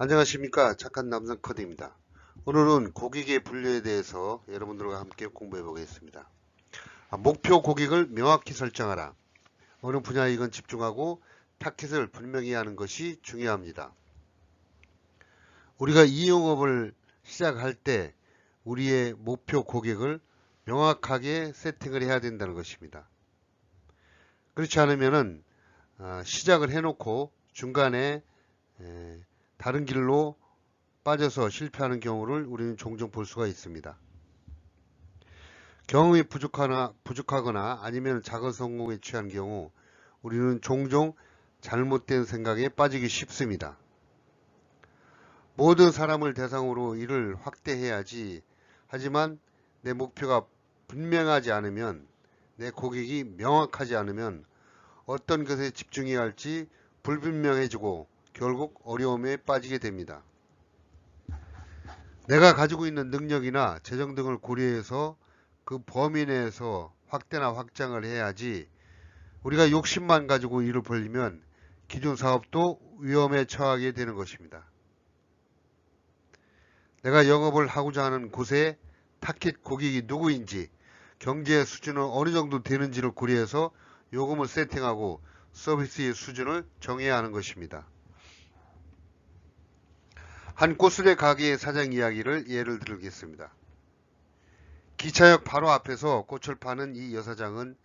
안녕하십니까, 착한 남성 코드입니다. 오늘은 고객의 분류에 대해서 여러분들과 함께 공부해 보겠습니다. 목표 고객을 명확히 설정하라. 어느 분야이건 집중하고 타깃을 분명히 하는 것이 중요합니다. 우리가 이 영업을 시작할 때 우리의 목표 고객을 명확하게 세팅을 해야 된다는 것입니다. 그렇지 않으면은 시작을 해놓고 중간에 다른 길로 빠져서 실패하는 경우를 우리는 종종 볼 수가 있습니다. 경험이 부족하거나 아니면 작은 성공에 취한 경우 우리는 종종 잘못된 생각에 빠지기 쉽습니다. 모든 사람을 대상으로 일을 확대해야지, 하지만 내 목표가 분명하지 않으면, 내 고객이 명확하지 않으면 어떤 것에 집중해야 할지 불분명해지고 결국 어려움에 빠지게 됩니다. 내가 가지고 있는 능력이나 재정 등을 고려해서 그 범위 내에서 확대나 확장을 해야지, 우리가 욕심만 가지고 일을 벌리면 기존 사업도 위험에 처하게 되는 것입니다. 내가 영업을 하고자 하는 곳에 타깃 고객이 누구인지, 경제 수준은 어느 정도 되는지를 고려해서 요금을 세팅하고 서비스의 수준을 정해야 하는 것입니다. 한 꽃술래 가게의 사장 이야기를 예를 들겠습니다. 기차역 바로 앞에서 꽃을 파는 이 여사장은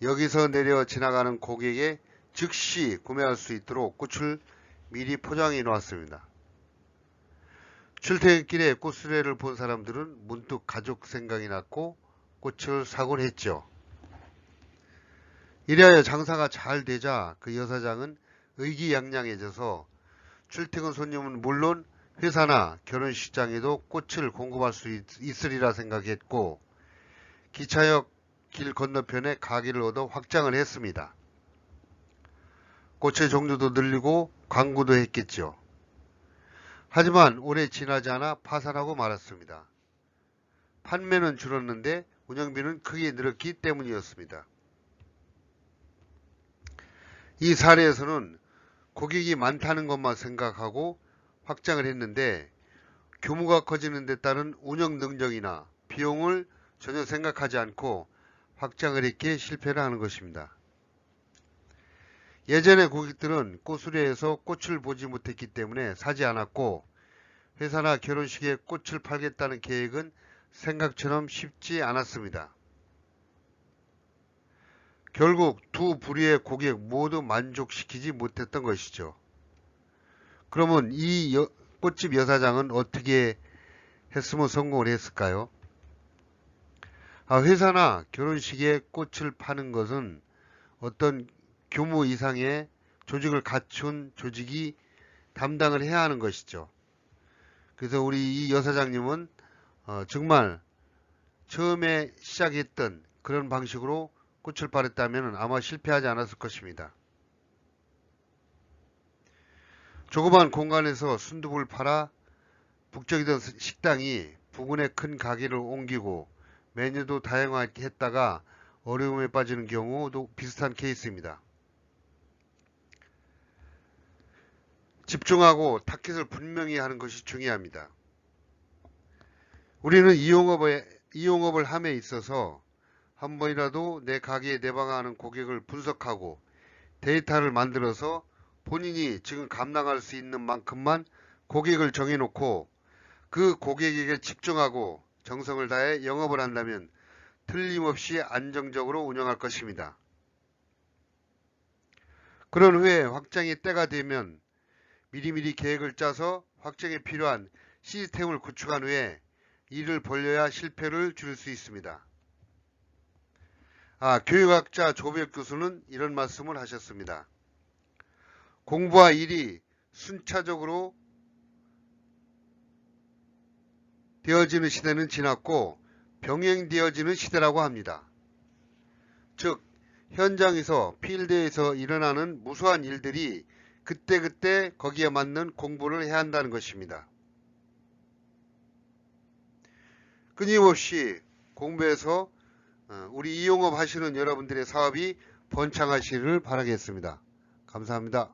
여기서 내려 지나가는 고객에 즉시 구매할 수 있도록 꽃을 미리 포장해 놓았습니다. 출퇴근길에 꽃술래를 본 사람들은 문득 가족 생각이 났고 꽃을 사곤 했죠. 이래야 장사가 잘 되자 그 여사장은 의기양양해져서 출퇴근 손님은 물론 회사나 결혼식장에도 꽃을 공급할 수 있으리라 생각했고, 기차역 길 건너편에 가게를 얻어 확장을 했습니다. 꽃의 종류도 늘리고 광고도 했겠죠. 하지만 오래 지나지 않아 파산하고 말았습니다. 판매는 줄었는데 운영비는 크게 늘었기 때문이었습니다. 이 사례에서는 고객이 많다는 것만 생각하고 확장을 했는데 규모가 커지는 데 따른 운영 능력이나 비용을 전혀 생각하지 않고 확장을 했기에 실패를 하는 것입니다. 예전에 고객들은 꽃술래에서 꽃을 보지 못했기 때문에 사지 않았고, 회사나 결혼식에 꽃을 팔겠다는 계획은 생각처럼 쉽지 않았습니다. 결국 두 부류의 고객 모두 만족시키지 못했던 것이죠. 그러면 이 꽃집 여사장은 어떻게 했으면 성공을 했을까요? 회사나 결혼식에 꽃을 파는 것은 어떤 규모 이상의 조직을 갖춘 조직이 담당을 해야 하는 것이죠. 그래서 우리 이 여사장님은 정말 처음에 시작했던 그런 방식으로 꽃을 팔았다면 아마 실패하지 않았을 것입니다. 조그만 공간에서 순두부를 팔아 북적이던 식당이 부근에 큰 가게를 옮기고 메뉴도 다양하게 했다가 어려움에 빠지는 경우도 비슷한 케이스입니다. 집중하고 타깃을 분명히 하는 것이 중요합니다. 우리는 이 영업을 함에 있어서 한 번이라도 내 가게에 내방하는 고객을 분석하고 데이터를 만들어서 본인이 지금 감당할 수 있는 만큼만 고객을 정해놓고 그 고객에게 집중하고 정성을 다해 영업을 한다면 틀림없이 안정적으로 운영할 것입니다. 그런 후에 확장의 때가 되면 미리미리 계획을 짜서 확장에 필요한 시스템을 구축한 후에 일을 벌려야 실패를 줄일 수 있습니다. 교육학자 조백 교수는 이런 말씀을 하셨습니다. 공부와 일이 순차적으로 되어지는 시대는 지났고 병행되어지는 시대라고 합니다. 즉 현장에서 필드에서 일어나는 무수한 일들이 그때그때 거기에 맞는 공부를 해야 한다는 것입니다. 끊임없이 공부해서 우리 이 영업 하시는 여러분들의 사업이 번창하시기를 바라겠습니다. 감사합니다.